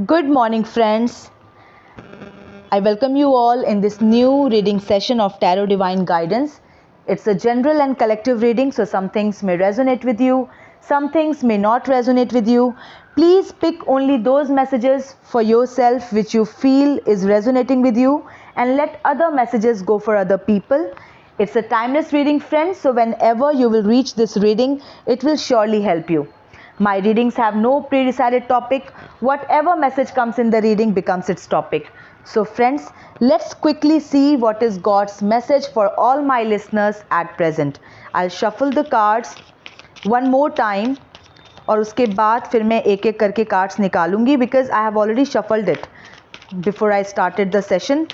Good morning, friends. I welcome you all in this new reading session of Tarot Divine Guidance. It's a general and collective reading, so some things may resonate with you, some things may not resonate with you. Please pick only those messages for yourself which you feel is resonating with you, and let other messages go for other people. It's a timeless reading, friends, so whenever you will reach this reading, it will surely help you. My readings have no pre-decided topic. Whatever message comes in the reading becomes its topic. So friends, let's quickly see what is God's message for all my listeners at present. I'll shuffle the cards one more time और उसके बाद फिर मैं एक एक करके cards निकालूंगी because I have already shuffled it before I started the session.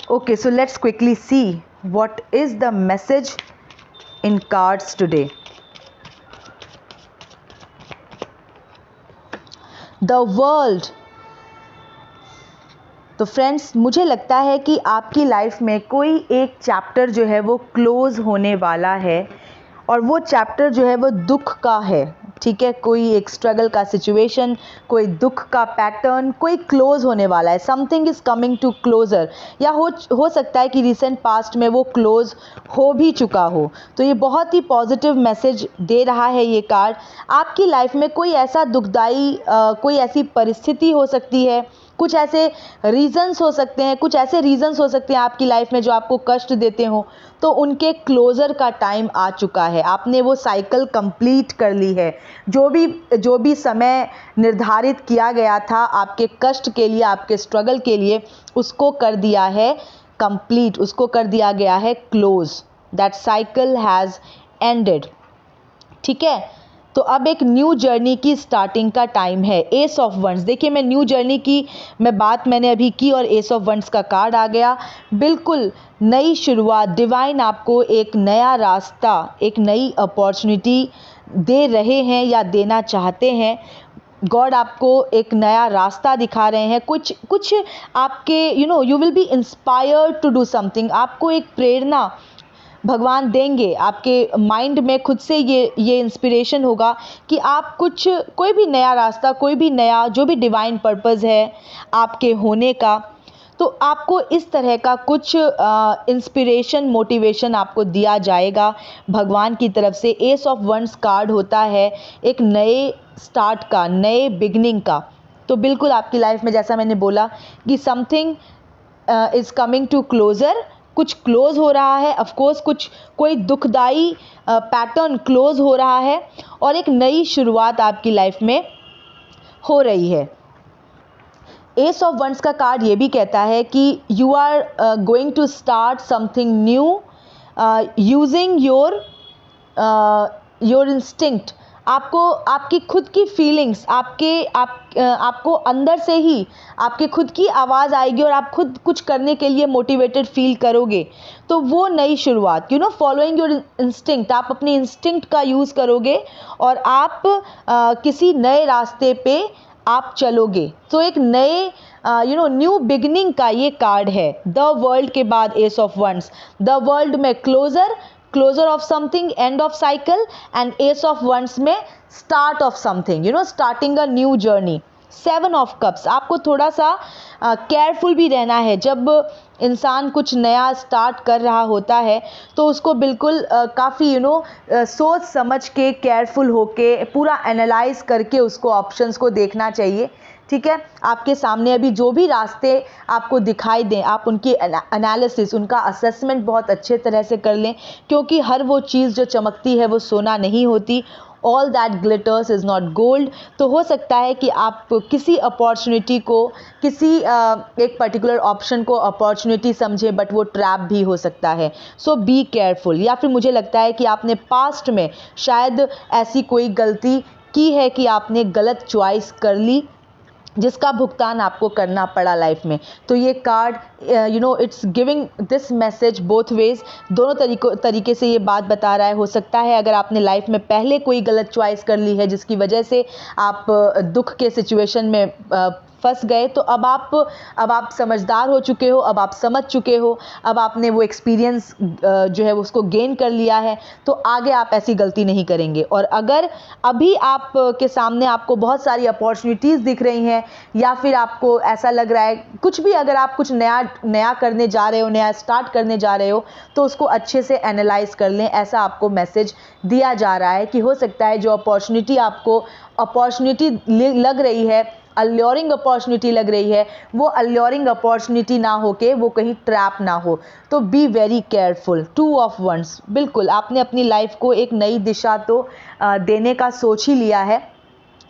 Okay, so let's quickly see what is the message in cards today. The world. तो friends, मुझे लगता है कि आपकी लाइफ में कोई एक चैप्टर जो है वो क्लोज होने वाला है, और वो चैप्टर जो है वो दुख का है. ठीक है, कोई एक स्ट्रगल का सिचुएशन, कोई दुख का पैटर्न, कोई क्लोज होने वाला है. Something is coming to closure, या हो सकता है कि रिसेंट पास्ट में वो क्लोज हो भी चुका हो. तो ये बहुत ही पॉजिटिव मैसेज दे रहा है ये कार्ड. आपकी लाइफ में कोई ऐसा दुखदाई कोई ऐसी परिस्थिति हो सकती है, कुछ ऐसे रीज़न्स हो सकते हैं, कुछ ऐसे रीज़न्स हो सकते हैं आपकी लाइफ में जो आपको कष्ट देते हो, तो उनके क्लोज़र का टाइम आ चुका है. आपने वो साइकिल कंप्लीट कर ली है. जो भी समय निर्धारित किया गया था आपके कष्ट के लिए, आपके स्ट्रगल के लिए, उसको कर दिया है कंप्लीट, उसको कर दिया गया है close. That cycle has ended. ठीक है, तो अब एक न्यू जर्नी की स्टार्टिंग का टाइम है. Ace of wands. देखिए, मैं न्यू जर्नी की बात मैंने अभी की और एस ऑफ वंड्स का कार्ड आ गया. बिल्कुल नई शुरुआत. डिवाइन आपको एक नया रास्ता, एक नई अपॉर्चुनिटी दे रहे हैं या देना चाहते हैं. गॉड आपको एक नया रास्ता दिखा रहे हैं. कुछ आपके you will be inspired to do something. आपको एक प्रेरणा भगवान देंगे. आपके माइंड में खुद से ये इंस्पिरेशन होगा कि आप कोई भी नया रास्ता, कोई भी नया जो भी डिवाइन पर्पस है आपके होने का, तो आपको इस तरह का कुछ इंस्पिरेशन, मोटिवेशन आपको दिया जाएगा भगवान की तरफ से. एस ऑफ वंड्स कार्ड होता है एक नए स्टार्ट का, नए बिगनिंग का. तो बिल्कुल आपकी लाइफ में, जैसा मैंने बोला, कि something is coming to closure. कुछ क्लोज हो रहा है. ऑफ कोर्स कोई दुखदाई पैटर्न क्लोज हो रहा है और एक नई शुरुआत आपकी लाइफ में हो रही है. एस ऑफ वंड्स का कार्ड ये भी कहता है कि you are going to start something new using your instinct. आपकी खुद की फीलिंग्स, आपको अंदर से ही आपके खुद की आवाज़ आएगी और आप खुद कुछ करने के लिए मोटिवेटेड फील करोगे. तो वो नई शुरुआत, फॉलोइंग योर इंस्टिंक्ट. आप अपनी इंस्टिंक्ट का यूज़ करोगे और आप किसी नए रास्ते पे आप चलोगे. तो एक नए न्यू बिगनिंग का ये कार्ड है. द वर्ल्ड के बाद ace of wands. The world में closure of something, end of cycle, and ace of wands में start of something, starting a new journey. Seven of cups. आपको थोड़ा सा केयरफुल भी रहना है. जब इंसान कुछ नया स्टार्ट कर रहा होता है तो उसको बिल्कुल काफ़ी सोच समझ के, केयरफुल होके, पूरा एनालाइज करके उसको ऑप्शंस को देखना चाहिए. ठीक है, आपके सामने अभी जो भी रास्ते आपको दिखाई दें, आप उनकी एनालिसिस, उनका असेसमेंट बहुत अच्छे तरह से कर लें, क्योंकि हर वो चीज़ जो चमकती है वो सोना नहीं होती. All that glitters is not gold. तो हो सकता है कि आप किसी अपॉर्चुनिटी को, किसी एक पर्टिकुलर ऑप्शन को अपॉर्चुनिटी समझें, बट वो ट्रैप भी हो सकता है. सो बी केयरफुल. या फिर मुझे लगता है कि आपने पास्ट में शायद ऐसी कोई गलती की है कि आपने गलत चॉइस कर ली, जिसका भुगतान आपको करना पड़ा लाइफ में. तो ये card it's giving this message both ways. दोनों तरीके से ये बात बता रहा है. हो सकता है अगर आपने लाइफ में पहले कोई गलत चॉइस कर ली है जिसकी वजह से आप दुख के सिचुएशन में फंस गए तो अब आप समझदार हो चुके हो, अब आप समझ चुके हो, अब आपने वो एक्सपीरियंस जो है उसको गेन कर लिया है, तो आगे आप ऐसी गलती नहीं करेंगे। और अगर अभी आप के सामने आपको बहुत सारी अपॉर्चुनिटीज़ दिख रही हैं या फिर आपको ऐसा लग रहा है कुछ भी, अगर आप कुछ नया करने जा रहे हो, नया स्टार्ट करने जा रहे हो, तो उसको अच्छे से एनालाइज कर लें। ऐसा आपको मैसेज दिया जा रहा है कि हो सकता है जो अपॉर्चुनिटी लग रही है, अल्योरिंग अपॉर्चुनिटी लग रही है, वो अल्योरिंग अपॉर्चुनिटी ना होके वो कहीं ट्रैप ना हो। तो be very careful. 2 of wands, बिल्कुल आपने अपनी लाइफ को एक नई दिशा तो देने का सोच ही लिया है।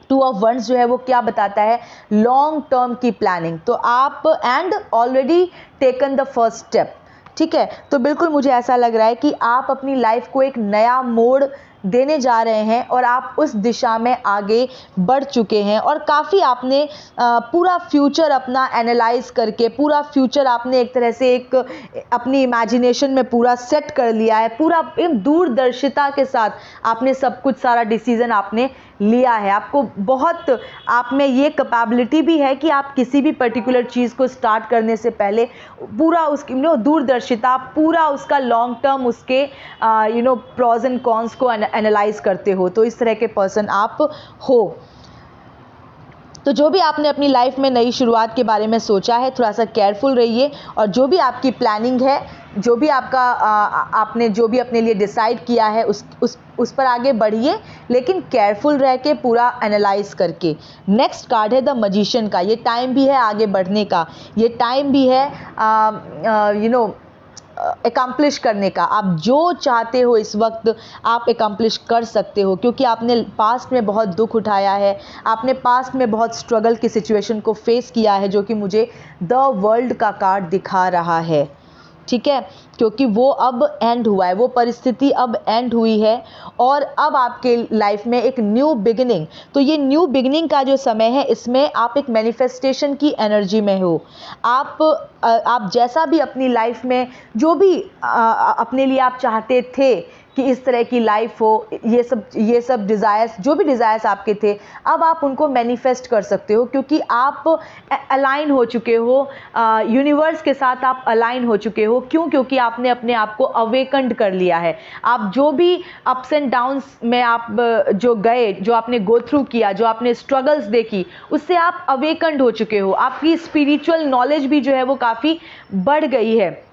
2 ऑफ वंस जो है वो क्या बताता है, लॉन्ग टर्म की प्लानिंग। तो आप and already taken the first step, ठीक है। तो बिल्कुल मुझे ऐसा लग रहा है कि आप अपनी लाइफ को एक नया मोड़ देने जा रहे हैं और आप उस दिशा में आगे बढ़ चुके हैं और काफ़ी आपने पूरा फ्यूचर अपना एनालाइज करके, पूरा फ्यूचर आपने एक तरह से एक अपनी इमेजिनेशन में पूरा सेट कर लिया है, पूरा दूरदर्शिता के साथ आपने सब कुछ, सारा डिसीजन आपने लिया है। आपको बहुत, आप में ये कैपेबिलिटी भी है कि आप किसी भी पर्टिकुलर चीज़ को स्टार्ट करने से पहले पूरा उसकी दूरदर्शिता, पूरा उसका लॉन्ग टर्म, उसके प्रॉज एंड कॉन्स को एनालाइज करते हो। तो इस तरह के पर्सन आप हो। तो जो भी आपने अपनी लाइफ में नई शुरुआत के बारे में सोचा है, थोड़ा सा केयरफुल रहिए और जो भी आपकी प्लानिंग है, जो भी आपका आपने जो भी अपने लिए डिसाइड किया है उस पर आगे बढ़िए, लेकिन केयरफुल रह के पूरा एनालाइज करके। नेक्स्ट कार्ड है द मैजिशियन का। ये टाइम भी है आगे बढ़ने का, ये टाइम भी है एकम्प्लिश करने का। आप जो चाहते हो इस वक्त आप एकम्प्लिश कर सकते हो, क्योंकि आपने पास्ट में बहुत दुख उठाया है, आपने पास्ट में बहुत स्ट्रगल की सिचुएशन को फेस किया है, जो कि मुझे द वर्ल्ड का कार्ड दिखा रहा है, ठीक है। क्योंकि वो अब एंड हुआ है, वो परिस्थिति अब एंड हुई है और अब आपके लाइफ में एक न्यू बिगिनिंग। तो ये न्यू बिगिनिंग का जो समय है, इसमें आप एक मैनिफेस्टेशन की एनर्जी में हो। आप जैसा भी अपनी लाइफ में जो भी अपने लिए आप चाहते थे कि इस तरह की लाइफ हो, ये सब डिज़ायर्स, जो भी डिज़ायर्स आपके थे, अब आप उनको मैनिफेस्ट कर सकते हो, क्योंकि आप अलाइन हो चुके हो यूनिवर्स के साथ, आप अलाइन हो चुके हो। क्यों? क्योंकि आपने अपने आप को अवेकन्ड कर लिया है। आप जो भी अप्स एंड डाउन्स में आप जो गए, जो आपने गो थ्रू किया, जो आपने स्ट्रगल्स देखी, उससे आप अवेकन्ड हो चुके हो। आपकी स्पिरिचुअल नॉलेज भी जो है वो काफ़ी बढ़ गई है।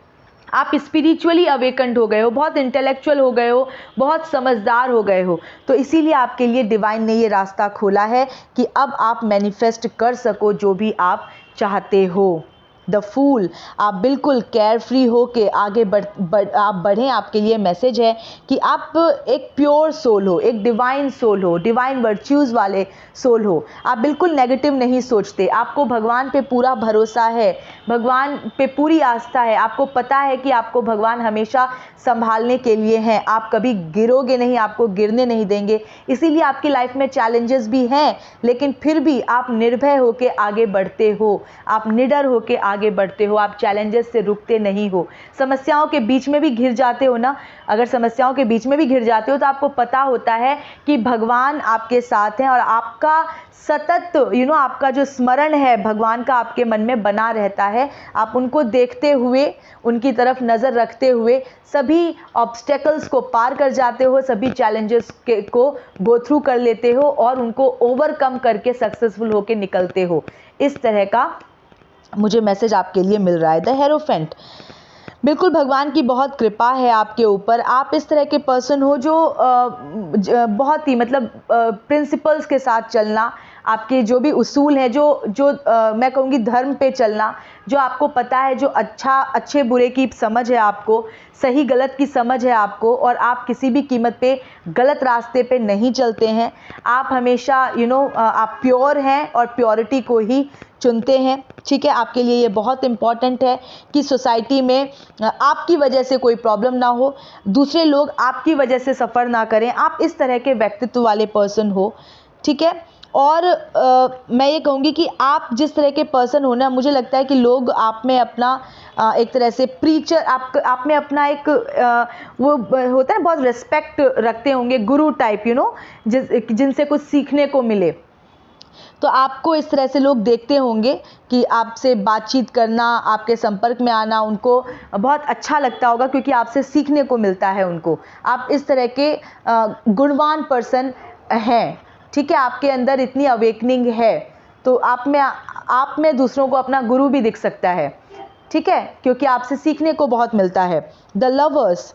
आप स्पिरिचुअली अवेकन्ड हो गए हो, बहुत इंटेलेक्चुअल हो गए हो, बहुत समझदार हो गए हो। तो इसीलिए आपके लिए डिवाइन ने ये रास्ता खोला है कि अब आप मैनिफेस्ट कर सको जो भी आप चाहते हो। द फूल, आप बिल्कुल केयर फ्री हो के आगे आप बढ़ें। आपके लिए मैसेज है कि आप एक प्योर सोल हो, एक डिवाइन सोल हो, डिवाइन वर्च्यूज़ वाले सोल हो। आप बिल्कुल नेगेटिव नहीं सोचते, आपको भगवान पे पूरा भरोसा है, भगवान पे पूरी आस्था है। आपको पता है कि आपको भगवान हमेशा संभालने के लिए हैं, आप कभी गिरोगे नहीं, आपको गिरने नहीं देंगे। इसीलिए आपकी लाइफ में चैलेंजेस भी हैं, लेकिन फिर भी आप निर्भय होके आगे बढ़ते हो, आप निडर होके आगे बढ़ते हो, आप चैलेंजेस से रुकते नहीं हो। समस्याओं के बीच में भी घिर जाते हो ना, अगर समस्याओं के बीच में भी घिर जाते हो तो आपको पता होता है कि भगवान आपके साथ हैं और आपका सतत आपका जो स्मरण है भगवान का आपके मन में बना रहता है। आप उनको देखते हुए, उनकी तरफ नज़र रखते हुए सभी ऑब्स्टेकल्स को पार कर जाते हो, सभी चैलेंजेस को गो थ्रू कर लेते हो और उनको ओवरकम करके सक्सेसफुल होके निकलते हो। इस तरह का मुझे मैसेज आपके लिए मिल रहा है। द हेरोफेंट, बिल्कुल भगवान की बहुत कृपा है आपके ऊपर। आप इस तरह के पर्सन हो जो बहुत ही मतलब प्रिंसिपल्स के साथ चलना, आपके जो भी उसूल है, जो मैं कहूँगी धर्म पे चलना, जो आपको पता है, जो अच्छे बुरे की समझ है आपको, सही गलत की समझ है आपको, और आप किसी भी कीमत पे गलत रास्ते पे नहीं चलते हैं। आप हमेशा आप प्योर हैं और प्योरिटी को ही चुनते हैं, ठीक है। आपके लिए ये बहुत इम्पॉर्टेंट है कि सोसाइटी में आपकी वजह से कोई प्रॉब्लम ना हो, दूसरे लोग आपकी वजह से सफ़र ना करें। आप इस तरह के व्यक्तित्व वाले पर्सन हो, ठीक है। और मैं ये कहूँगी कि आप जिस तरह के पर्सन हो ना, मुझे लगता है कि लोग आप में अपना एक तरह से प्रीचर, आप में अपना एक वो होता है ना, बहुत रिस्पेक्ट रखते होंगे, गुरु टाइप जिनसे कुछ सीखने को मिले। तो आपको इस तरह से लोग देखते होंगे कि आपसे बातचीत करना, आपके संपर्क में आना उनको बहुत अच्छा लगता होगा, क्योंकि आपसे सीखने को मिलता है उनको। आप इस तरह के गुणवान पर्सन हैं, ठीक है। आपके अंदर इतनी अवेकनिंग है, तो आप में दूसरों को अपना गुरु भी दिख सकता है, ठीक है, क्योंकि आपसे सीखने को बहुत मिलता है। द लवर्स,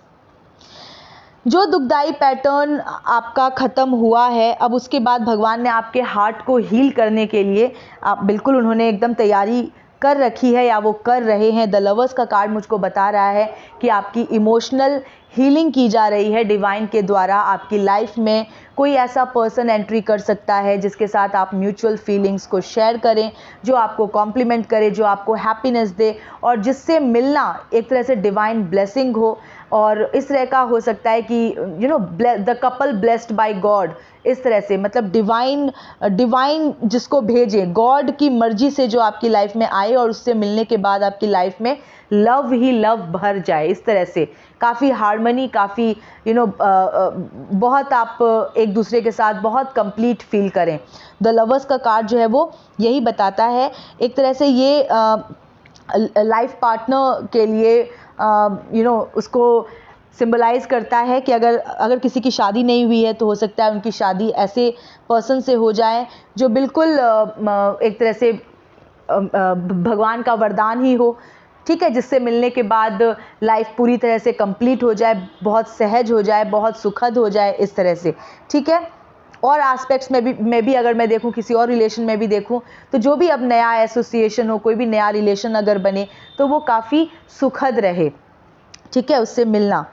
जो दुखदाई पैटर्न आपका ख़त्म हुआ है, अब उसके बाद भगवान ने आपके हार्ट को हील करने के लिए आप बिल्कुल उन्होंने एकदम तैयारी कर रखी है या वो कर रहे हैं। द लवर्स का कार्ड मुझको बता रहा है कि आपकी इमोशनल हीलिंग की जा रही है डिवाइन के द्वारा। आपकी लाइफ में कोई ऐसा पर्सन एंट्री कर सकता है जिसके साथ आप म्यूचुअल फीलिंग्स को शेयर करें, जो आपको कॉम्प्लीमेंट करे, जो आपको हैप्पीनेस दे, और जिससे मिलना एक तरह से डिवाइन ब्लेसिंग हो। और इस तरह का हो सकता है कि the couple blessed by God, इस तरह से, मतलब डिवाइन जिसको भेजें, गॉड की मर्जी से जो आपकी लाइफ में आए और उससे मिलने के बाद आपकी लाइफ में लव ही लव भर जाए। इस तरह से काफ़ी हार्मनी, काफ़ी बहुत आप एक दूसरे के साथ बहुत कंप्लीट फील करें। द लवर्स का कार्ड जो है वो यही बताता है। एक तरह से ये लाइफ पार्टनर के लिए उसको सिंबलाइज करता है कि अगर किसी की शादी नहीं हुई है तो हो सकता है उनकी शादी ऐसे पर्सन से हो जाए जो बिल्कुल एक तरह से भगवान का वरदान ही हो, ठीक है, जिससे मिलने के बाद लाइफ पूरी तरह से कंप्लीट हो जाए, बहुत सहज हो जाए, बहुत सुखद हो जाए, इस तरह से, ठीक है। और एस्पेक्ट्स में भी अगर मैं देखूं, किसी और रिलेशन में भी देखूं, तो जो भी अब नया एसोसिएशन हो, कोई भी नया रिलेशन अगर बने तो वो काफ़ी सुखद रहे, ठीक है, उससे मिलना।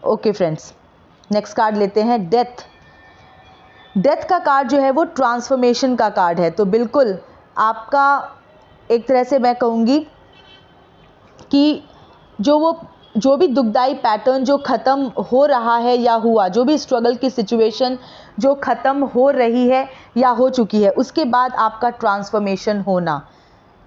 ओके फ्रेंड्स, नेक्स्ट कार्ड लेते हैं, डेथ। डेथ का कार्ड जो है वो ट्रांसफॉर्मेशन का कार्ड है। तो बिल्कुल आपका एक तरह से मैं कहूँगी कि जो भी दुखदाई पैटर्न जो ख़त्म हो रहा है या हुआ, जो भी स्ट्रगल की सिचुएशन जो ख़त्म हो रही है या हो चुकी है, उसके बाद आपका ट्रांसफॉर्मेशन होना,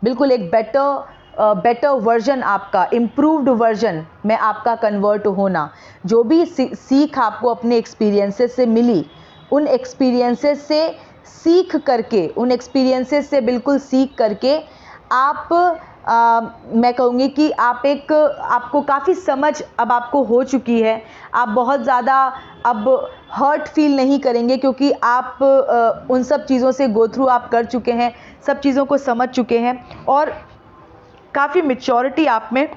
बिल्कुल एक बेटर वर्जन, आपका इम्प्रूव्ड वर्जन में आपका कन्वर्ट होना। जो भी सीख आपको अपने एक्सपीरियंसेस से मिली, उन एक्सपीरियंसेस से सीख करके, उन एक्सपीरियंसेस से बिल्कुल सीख करके आप मैं कहूँगी कि आपको काफ़ी समझ अब आपको हो चुकी है। आप बहुत ज़्यादा अब हर्ट फील नहीं करेंगे, क्योंकि आप उन सब चीज़ों से गो थ्रू आप कर चुके हैं, सब चीज़ों को समझ चुके हैं और काफ़ी मैच्योरिटी आप में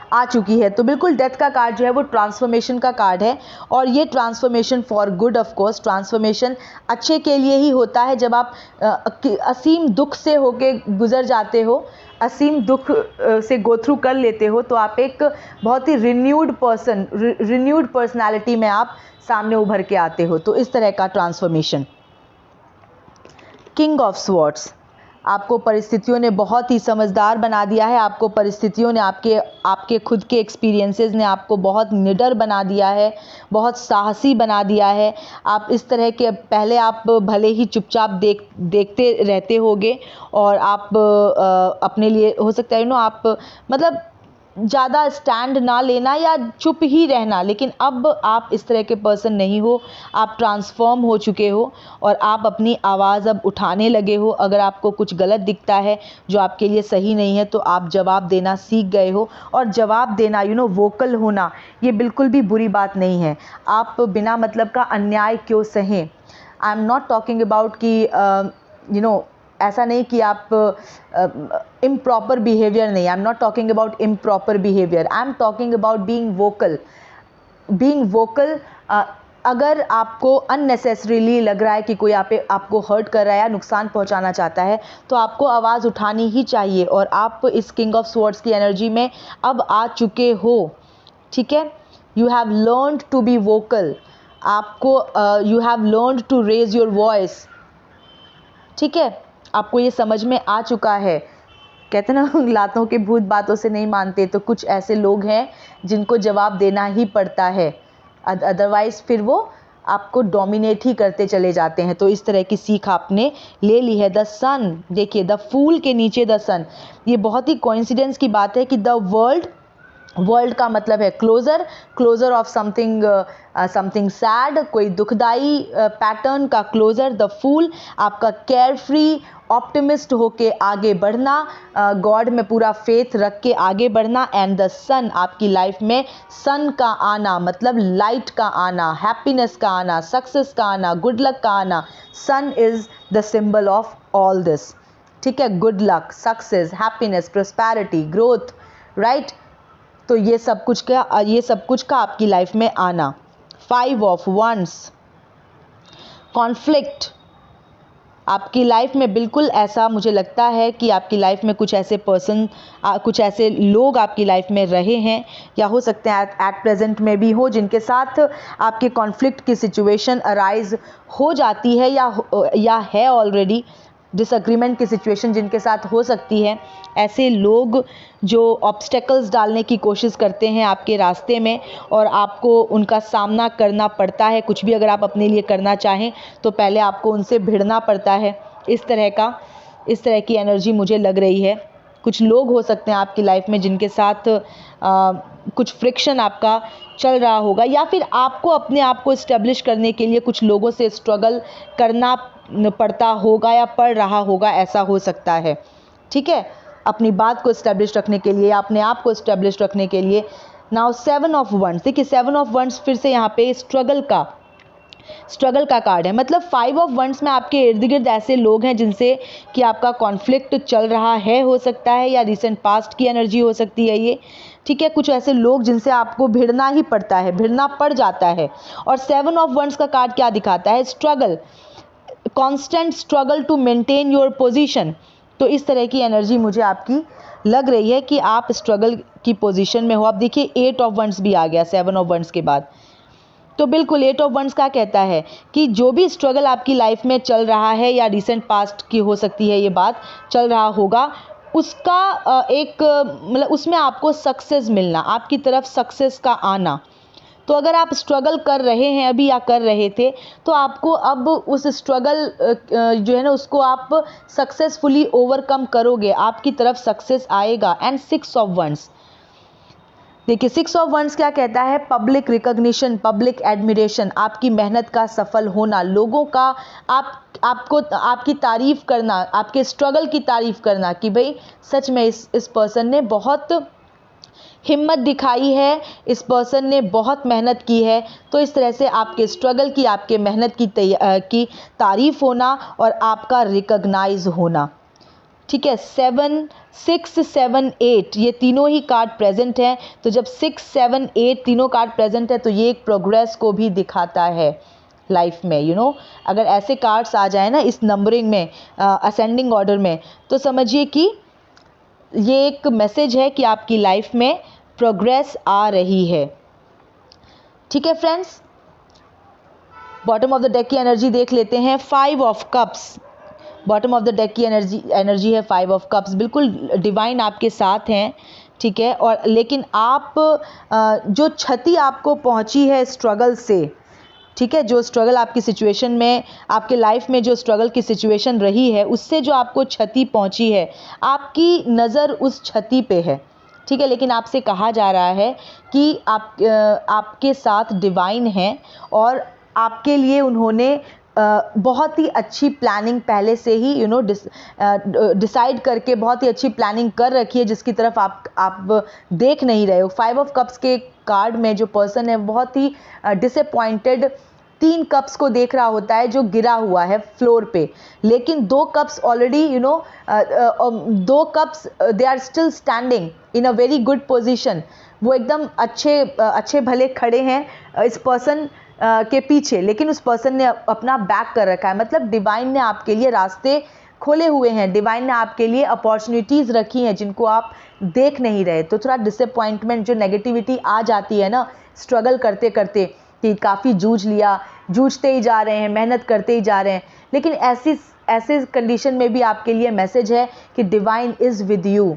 आ चुकी है। तो बिल्कुल डेथ का कार्ड जो है वो ट्रांसफॉर्मेशन का कार्ड है, और ये transformation for good, of course transformation अच्छे के लिए ही होता है। जब आप असीम दुख से होके गुजर जाते हो, असीम दुख से गो थ्रू कर लेते हो, तो आप एक बहुत ही रिन्यूड पर्सनालिटी में आप सामने उभर के आते हो। तो इस तरह का ट्रांसफॉर्मेशन। किंग ऑफ स्वॉर्ड्स, आपको परिस्थितियों ने बहुत ही समझदार बना दिया है। आपको परिस्थितियों ने, आपके खुद के एक्सपीरियंसेस ने आपको बहुत निडर बना दिया है, बहुत साहसी बना दिया है। आप इस तरह के, पहले आप भले ही चुपचाप देखते रहते होगे और आप अपने लिए हो सकता है आप मतलब ज़्यादा स्टैंड ना लेना या चुप ही रहना, लेकिन अब आप इस तरह के पर्सन नहीं हो। आप ट्रांसफॉर्म हो चुके हो और आप अपनी आवाज़ अब उठाने लगे हो। अगर आपको कुछ गलत दिखता है जो आपके लिए सही नहीं है, तो आप जवाब देना सीख गए हो। और जवाब देना, वोकल होना, ये बिल्कुल भी बुरी बात नहीं है। आप बिना मतलब का अन्याय क्यों सहें। I am not talking about कि ऐसा नहीं कि आप इम्प्रॉपर बिहेवियर नहीं, I am not talking about improper behaviour, I am talking about being vocal. अगर आपको अननेसेसरीली लग रहा है कि कोई आपको हर्ट कर रहा है या नुकसान पहुंचाना चाहता है, तो आपको आवाज़ उठानी ही चाहिए। और आप इस किंग ऑफ स्वॉर्ड्स की एनर्जी में अब आ चुके हो, ठीक है। You have learned to be vocal, आपको you have learned to raise your voice, ठीक है। आपको ये समझ में आ चुका है। कहते ना, लातों के भूत बातों से नहीं मानते, तो कुछ ऐसे लोग हैं जिनको जवाब देना ही पड़ता है, अदरवाइज फिर वो आपको डोमिनेट ही करते चले जाते हैं। तो इस तरह की सीख आपने ले ली है। द सन, देखिए द फूल के नीचे द सन, ये बहुत ही कोइंसिडेंस की बात है कि द वर्ल्ड वर्ल्ड का मतलब है closure, closure of something, something sad, कोई दुखदाई पैटर्न का क्लोजर। द फूल आपका केयर फ्री, ऑप्टिमिस्ट होके आगे बढ़ना, गॉड में पूरा फेथ रख के आगे बढ़ना। एंड द सन आपकी लाइफ में सन का आना मतलब लाइट का आना, हैप्पीनेस का आना, सक्सेस का आना, गुड लक का आना। Sun is the symbol of all this, ठीक है, good luck, success, happiness, prosperity, growth, right. तो ये सब कुछ का आपकी लाइफ में आना। 5 ऑफ वंस, कॉन्फ्लिक्ट आपकी लाइफ में बिल्कुल ऐसा मुझे लगता है कि आपकी लाइफ में कुछ ऐसे पर्सन, कुछ ऐसे लोग आपकी लाइफ में रहे हैं या हो सकते हैं एट प्रेजेंट में भी हो, जिनके साथ आपके कॉन्फ्लिक्ट की सिचुएशन अराइज हो जाती है या है ऑलरेडी, डिसएग्रीमेंट की सिचुएशन जिनके साथ हो सकती है। ऐसे लोग जो ऑब्स्टेकल्स डालने की कोशिश करते हैं आपके रास्ते में और आपको उनका सामना करना पड़ता है। कुछ भी अगर आप अपने लिए करना चाहें तो पहले आपको उनसे भिड़ना पड़ता है। इस तरह की एनर्जी मुझे लग रही है। कुछ लोग हो सकते हैं आपकी लाइफ में जिनके साथ कुछ फ्रिक्शन आपका चल रहा होगा, या फिर आपको अपने आप को इस्टेब्लिश करने के लिए कुछ लोगों से स्ट्रगल करना पड़ता होगा या पड़ रहा होगा, ऐसा हो सकता है, ठीक है, अपनी बात को इस्टेब्लिश रखने के लिए, अपने आप को इस्टेब्लिश रखने के लिए। नाउ 7 ऑफ वंस, देखिए 7 ऑफ वंस फिर से यहाँ पे स्ट्रगल का कार्ड है। मतलब 5 ऑफ वंस में आपके इर्द गिर्द ऐसे लोग हैं जिनसे कि आपका कॉन्फ्लिक्ट चल रहा है, हो सकता है, या रिसेंट पास्ट की एनर्जी हो सकती है ये, ठीक है। कुछ ऐसे लोग जिनसे आपको भिड़ना ही पड़ता है, भिड़ना पड़ जाता है। और 7 ऑफ वंस का कार्ड क्या दिखाता है? Struggle, constant struggle to maintain your position. तो इस तरह की एनर्जी मुझे आपकी लग रही है कि आप स्ट्रगल की पोजीशन में हो। अब देखिए 8 ऑफ वंस भी आ गया 7 ऑफ वंस के बाद। तो बिल्कुल 8 ऑफ वंस क्या कहता है कि जो भी स्ट्रगल आपकी लाइफ में चल रहा है या रिसेंट पास्ट की हो सकती है ये बात, चल रहा होगा, उसका एक मतलब उसमें आपको सक्सेस मिलना, आपकी तरफ सक्सेस का आना। तो अगर आप स्ट्रगल कर रहे हैं अभी या कर रहे थे, तो आपको अब उस स्ट्रगल जो है ना उसको आप सक्सेसफुली ओवरकम करोगे, आपकी तरफ सक्सेस आएगा। एंड 6 ऑफ वंस, देखिए 6 ऑफ वंस क्या कहता है? पब्लिक रिकॉग्निशन, पब्लिक एडमिरेशन, आपकी मेहनत का सफल होना, लोगों का आपको आपकी तारीफ करना, आपके स्ट्रगल की तारीफ करना कि भाई सच में इस पर्सन ने बहुत हिम्मत दिखाई है, इस पर्सन ने बहुत मेहनत की है। तो इस तरह से आपके स्ट्रगल की, आपके मेहनत की तारीफ होना और आपका रिकॉग्नाइज होना, ठीक है। 7, 6, 7, 8 ये तीनों ही कार्ड प्रेजेंट हैं। तो जब 6, 7, 8 तीनों कार्ड प्रेजेंट है तो ये एक प्रोग्रेस को भी दिखाता है लाइफ में। अगर ऐसे कार्ड्स आ जाए ना इस नंबरिंग में, असेंडिंग ऑर्डर में, तो समझिए कि ये एक मैसेज है कि आपकी लाइफ में प्रोग्रेस आ रही है, ठीक है friends. Bottom of the deck की एनर्जी देख लेते हैं। 5 of cups, bottom of the deck की एनर्जी है 5 ऑफ कप्स। बिल्कुल डिवाइन आपके साथ हैं, ठीक है। और लेकिन आप जो क्षति आपको पहुंची है स्ट्रगल से, ठीक है, जो स्ट्रगल आपकी सिचुएशन में, आपके लाइफ में जो स्ट्रगल की सिचुएशन रही है उससे जो आपको क्षति पहुंची है, आपकी नज़र उस क्षति पे है, ठीक है। लेकिन आपसे कहा जा रहा है कि आपके साथ डिवाइन हैं और आपके लिए उन्होंने बहुत ही अच्छी प्लानिंग पहले से ही डिसाइड करके बहुत ही अच्छी प्लानिंग कर रखी है, जिसकी तरफ आप देख नहीं रहे हो। 5 ऑफ कप्स के कार्ड में जो पर्सन है बहुत ही डिसअपॉइंटेड 3 कप्स को देख रहा होता है जो गिरा हुआ है फ्लोर पे, लेकिन 2 cups already 2 cups they are still standing in a very good position. वो एकदम अच्छे भले खड़े हैं इस पर्सन के पीछे, लेकिन उस पर्सन ने अपना बैक कर रखा है। मतलब डिवाइन ने आपके लिए रास्ते खोले हुए हैं, डिवाइन ने आपके लिए अपॉर्चुनिटीज़ रखी हैं जिनको आप देख नहीं रहे। तो थोड़ा डिसअपॉइंटमेंट, जो नेगेटिविटी आ जाती है ना स्ट्रगल करते करते, कि काफ़ी जूझते ही जा रहे हैं, मेहनत करते ही जा रहे हैं, लेकिन ऐसे कंडीशन में भी आपके लिए मैसेज है कि divine is with you.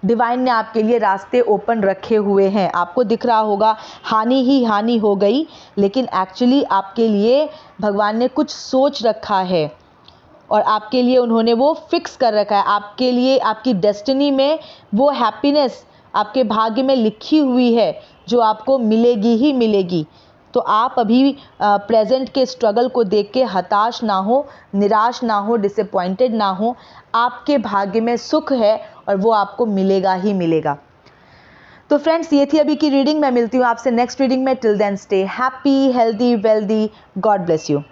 Divine ने आपके लिए रास्ते ओपन रखे हुए हैं। आपको दिख रहा होगा हानि ही हानि हो गई, लेकिन एक्चुअली आपके लिए भगवान ने कुछ सोच रखा है और आपके लिए उन्होंने वो फिक्स कर रखा है। आपके लिए आपकी डेस्टिनी में वो हैप्पीनेस आपके भाग्य में लिखी हुई है जो आपको मिलेगी ही मिलेगी। तो आप अभी प्रेजेंट के स्ट्रगल को देख के हताश ना हो, निराश ना हो, डिसअपॉइंटेड ना हो। आपके भाग्य में सुख है और वो आपको मिलेगा ही मिलेगा। तो फ्रेंड्स, ये थी अभी की रीडिंग। मैं मिलती हूँ आपसे नेक्स्ट रीडिंग में। Till then stay happy, healthy, wealthy. God bless you.